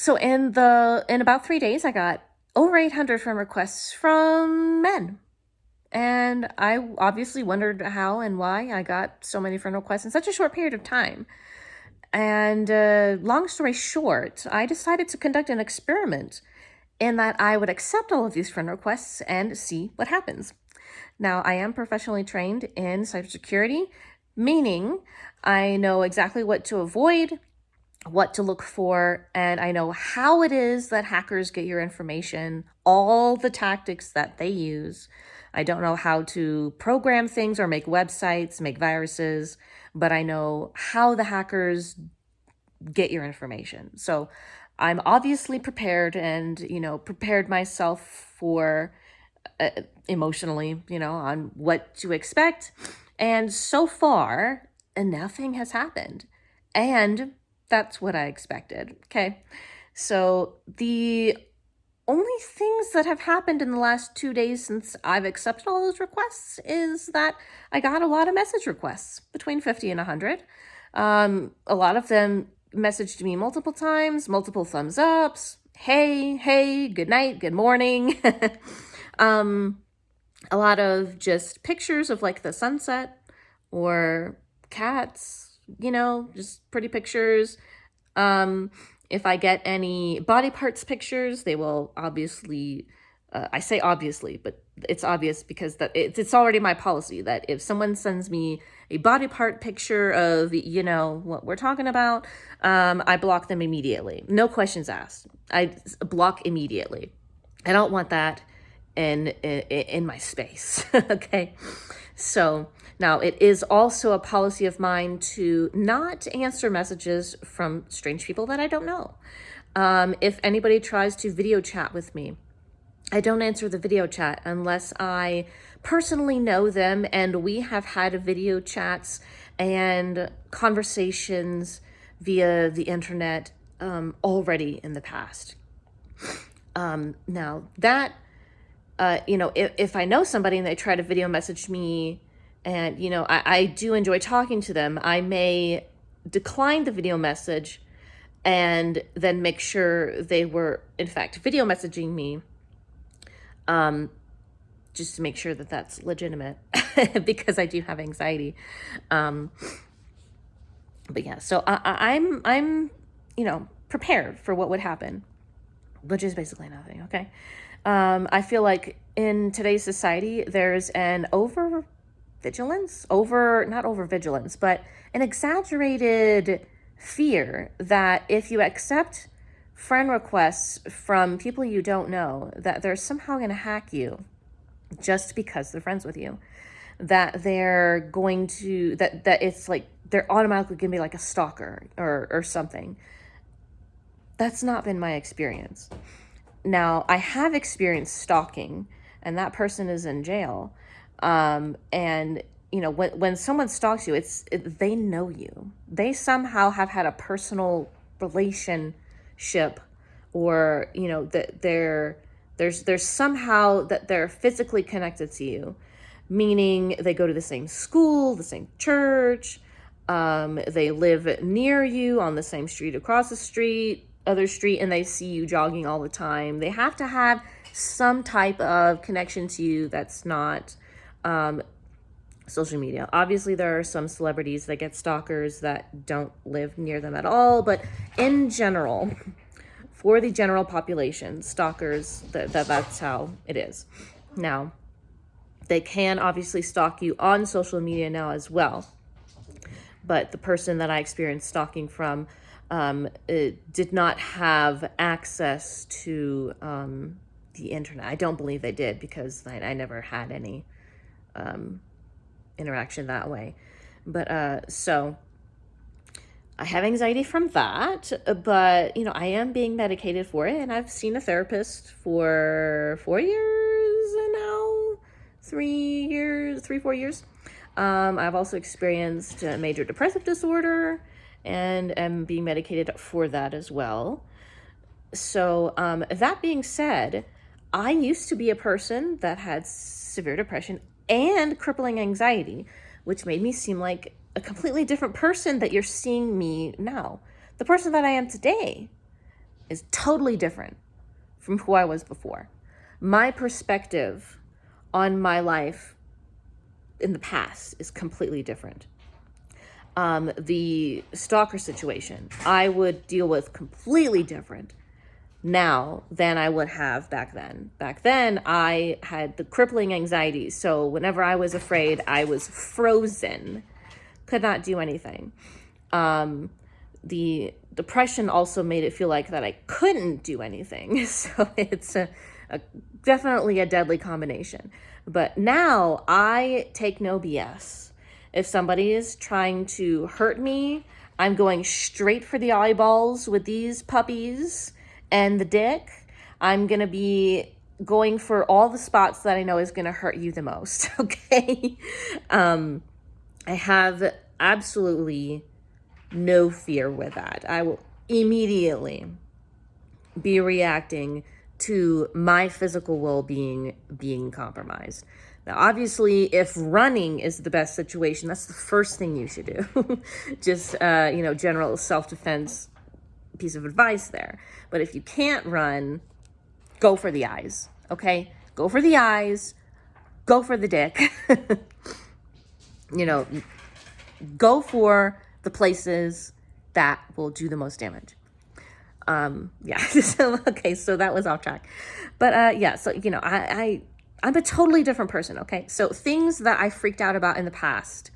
So in about 3 days, I got over 800 friend requests from men. And I obviously wondered how and why I got so many friend requests in such a short period of time. And long story short, I decided to conduct an experiment in that I would accept all of these friend requests and see what happens. Now, I am professionally trained in cybersecurity, meaning I know exactly what to avoid, what to look for, and I know how it is that hackers get your information, all the tactics that they use. I don't know how to program things or make websites, make viruses, but I know how the hackers get your information. So I'm obviously prepared and, prepared myself for emotionally, on what to expect. And so far, nothing has happened. And that's what I expected. Okay. So the only things that have happened in the last 2 days since I've accepted all those requests is that I got a lot of message requests, between 50 and 100. A lot of them messaged me multiple times, multiple thumbs ups. Hey, good night, good morning. A lot of just pictures of like the sunset or cats, just pretty pictures. If I get any body parts pictures, they will obviously, I say obviously, but it's obvious because it's already my policy that if someone sends me a body part picture of, what we're talking about, I block them immediately. No questions asked. I block immediately. I don't want that in my space. Okay. So now it is also a policy of mine to not answer messages from strange people that I don't know. If anybody tries to video chat with me, I don't answer the video chat unless I personally know them and we have had video chats and conversations via the internet already in the past. Now that if I know somebody and they try to video message me and, I do enjoy talking to them, I may decline the video message and then make sure they were, in fact, video messaging me, just to make sure that that's legitimate because I do have anxiety. But yeah, so I'm, prepared for what would happen, which is basically nothing. Okay. I feel like in today's society, there's an not over-vigilance, but an exaggerated fear that if you accept friend requests from people you don't know, that they're somehow going to hack you just because they're friends with you, that they're going to, that it's like, they're automatically going to be like a stalker or something. That's not been my experience. Now, I have experienced stalking, and that person is in jail. And when someone stalks you, they know you. They somehow have had a personal relationship, or that there's somehow that they're physically connected to you, meaning they go to the same school, the same church, they live near you on the same street, across the other street, and they see you jogging all the time. They have to have some type of connection to you that's not social media. Obviously, there are some celebrities that get stalkers that don't live near them at all, but in general, for the general population, stalkers, that's how it is. Now, they can obviously stalk you on social media now as well, but the person that I experienced stalking from did not have access to the internet. I don't believe they did because I never had any interaction that way. But so I have anxiety from that, but I am being medicated for it, and I've seen a therapist for 4 years now, 4 years. I've also experienced a major depressive disorder and am being medicated for that as well. So that being said, I used to be a person that had severe depression and crippling anxiety, which made me seem like a completely different person that you're seeing me now. The person that I am today is totally different from who I was before. My perspective on my life in the past is completely different. The stalker situation, I would deal with completely different now than I would have back then. Back then, I had the crippling anxiety. So whenever I was afraid, I was frozen, could not do anything. The depression also made it feel like that I couldn't do anything. So it's definitely a deadly combination. But now I take no BS. If somebody is trying to hurt me, I'm going straight for the eyeballs with these puppies and the dick. I'm going to be going for all the spots that I know is going to hurt you the most, okay? I have absolutely no fear with that. I will immediately be reacting to my physical well-being being compromised. Now, obviously, if running is the best situation, that's the first thing you should do. Just, general self-defense piece of advice there. But if you can't run, go for the eyes, okay? Go for the eyes, go for the dick. Go for the places that will do the most damage. So that was off track. But I'm a totally different person, okay? So things that I freaked out about in the past,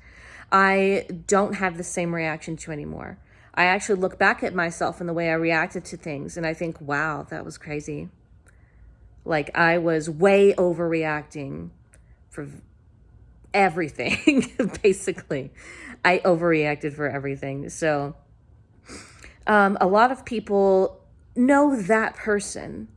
I don't have the same reaction to anymore. I actually look back at myself and the way I reacted to things, and I think, wow, that was crazy. Like, I was way overreacting for everything, basically. I overreacted for everything. So a lot of people know that person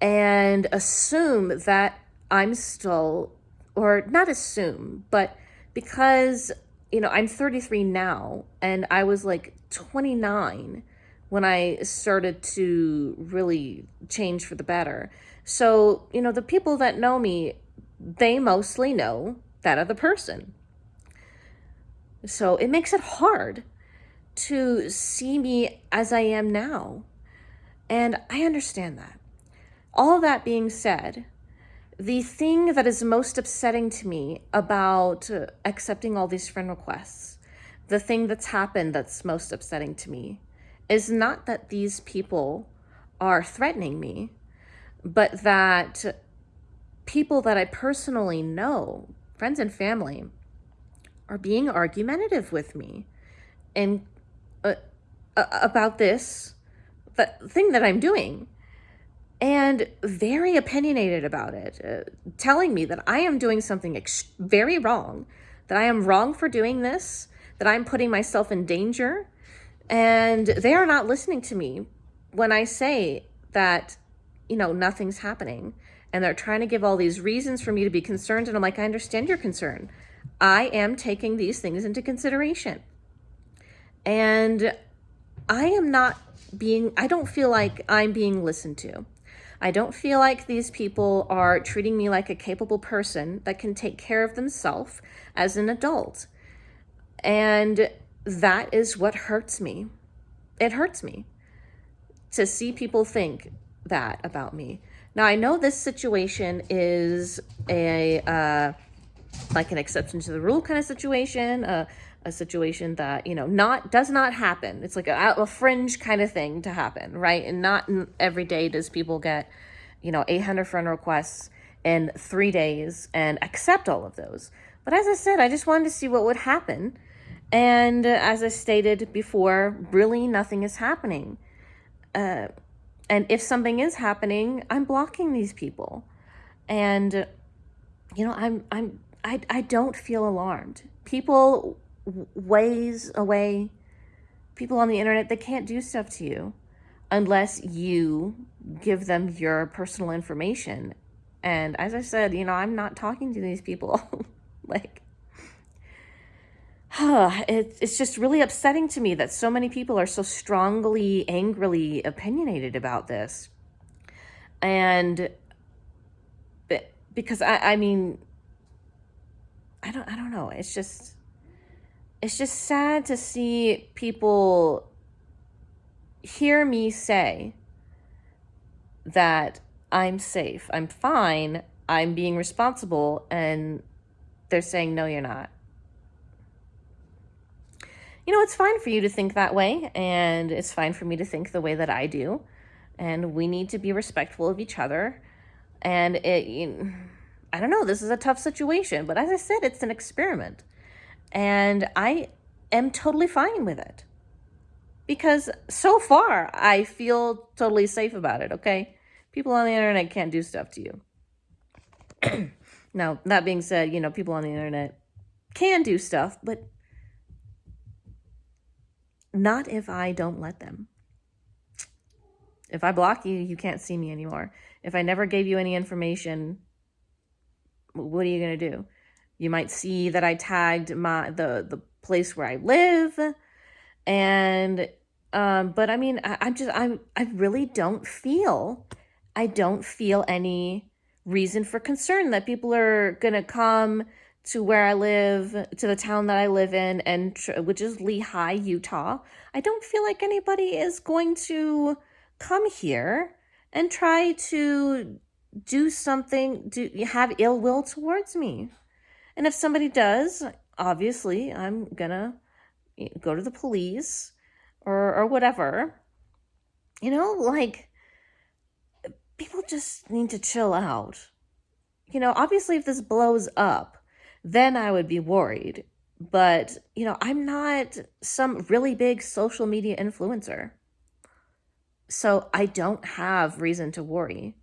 and assume that I'm still, or not assume, but because, I'm 33 now and I was like 29 when I started to really change for the better. So, the people that know me, they mostly know that other person. So it makes it hard to see me as I am now. And I understand that. All that being said, the thing that is most upsetting to me about accepting all these friend requests, the thing that's happened that's most upsetting to me, is not that these people are threatening me, but that people that I personally know, friends and family, are being argumentative with me and about this thing that I'm doing, and very opinionated about it, telling me that I am doing something very wrong, that I am wrong for doing this, that I'm putting myself in danger, and they are not listening to me when I say that, nothing's happening, and they're trying to give all these reasons for me to be concerned, and I'm like, I understand your concern. I am taking these things into consideration. And I don't feel like I'm being listened to. I don't feel like these people are treating me like a capable person that can take care of themselves as an adult. And that is what hurts me. It hurts me to see people think that about me. Now, I know this situation is like an exception to the rule kind of situation, a situation that, does not happen. It's like a fringe kind of thing to happen, right? And not every day does people get, 800 friend requests in 3 days and accept all of those. But as I said, I just wanted to see what would happen. And as I stated before, really nothing is happening. And if something is happening, I'm blocking these people. And, I don't feel alarmed. People ways away, people on the internet, they can't do stuff to you unless you give them your personal information. And as I said, I'm not talking to these people. It's just really upsetting to me that so many people are so strongly, angrily opinionated about this. And because I don't know. It's just sad to see people hear me say that I'm safe, I'm fine, I'm being responsible, and they're saying, no, you're not. It's fine for you to think that way, and it's fine for me to think the way that I do, and we need to be respectful of each other. And I don't know, this is a tough situation, but as I said, it's an experiment, and I am totally fine with it because so far I feel totally safe about it. Okay, people on the internet can't do stuff to you. Now, that being said, people on the internet can do stuff, but not if I don't let them. If I block you, you can't see me anymore. If I never gave you any information, what are you going to do? You might see that I tagged the place where I live, and but I mean, I really don't feel any reason for concern that people are going to come to where I live, to the town that I live in, and which is Lehi, Utah. I don't feel like anybody is going to come here and try to do something, have ill will towards me. And if somebody does, obviously I'm gonna go to the police or whatever. Like, people just need to chill out. Obviously if this blows up, then I would be worried. But, I'm not some really big social media influencer. So I don't have reason to worry.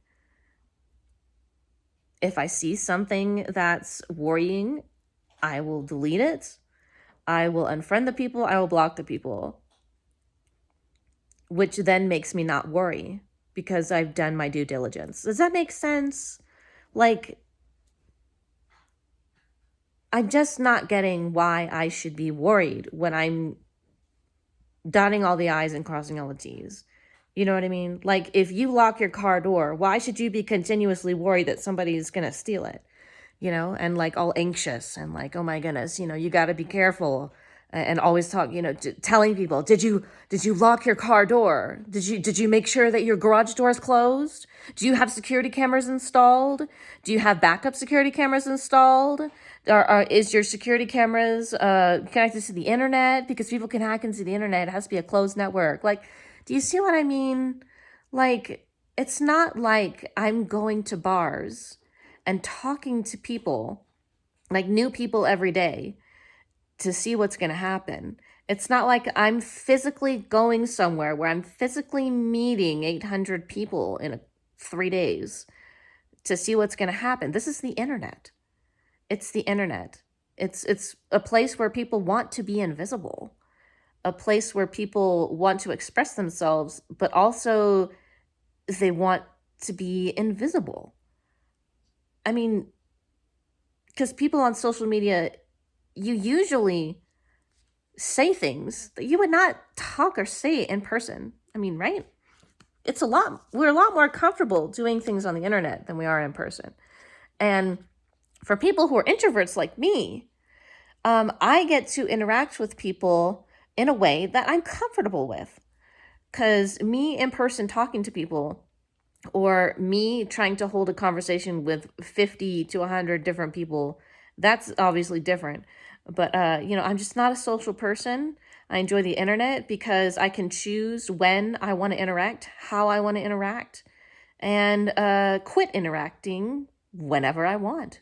If I see something that's worrying, I will delete it. I will unfriend the people. I will block the people. Which then makes me not worry because I've done my due diligence. Does that make sense? Like, I'm just not getting why I should be worried when I'm dotting all the I's and crossing all the T's. You know what I mean? Like, if you lock your car door, why should you be continuously worried that somebody's going to steal it? And like all anxious and like, oh my goodness, you got to be careful, and always talk, telling people, did you lock your car door? Did you make sure that your garage door is closed? Do you have security cameras installed? Do you have backup security cameras installed? Or is your security cameras connected to the internet? Because people can hack into the internet. It has to be a closed network. Like, do you see what I mean? Like, it's not like I'm going to bars and talking to people, like new people every day, to see what's going to happen. It's not like I'm physically going somewhere where I'm physically meeting 800 people in 3 days to see what's going to happen. This is the internet. It's the internet. It's a place where people want to be invisible, a place where people want to express themselves, but also they want to be invisible. I mean, because people on social media, you usually say things that you would not talk or say in person. I mean, right? We're a lot more comfortable doing things on the internet than we are in person. And for people who are introverts like me, I get to interact with people in a way that I'm comfortable with. Because me in person talking to people, or me trying to hold a conversation with 50 to 100 different people, that's obviously different. But, I'm just not a social person. I enjoy the internet because I can choose when I want to interact, how I want to interact, and quit interacting whenever I want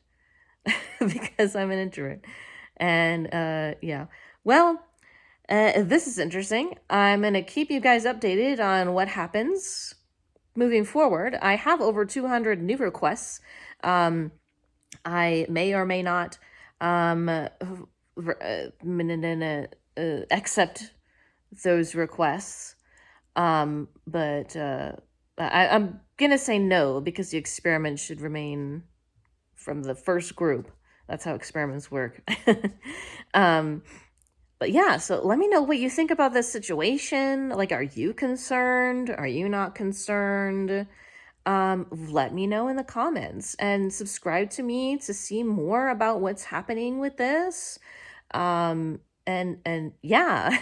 because I'm an introvert. And yeah, well, this is interesting. I'm going to keep you guys updated on what happens moving forward. I have over 200 new requests. I may or may not accept those requests. But I'm going to say no because the experiment should remain from the first group. That's how experiments work. But yeah, so let me know what you think about this situation. Like, are you concerned? Are you not concerned? Let me know in the comments, and subscribe to me to see more about what's happening with this. And yeah.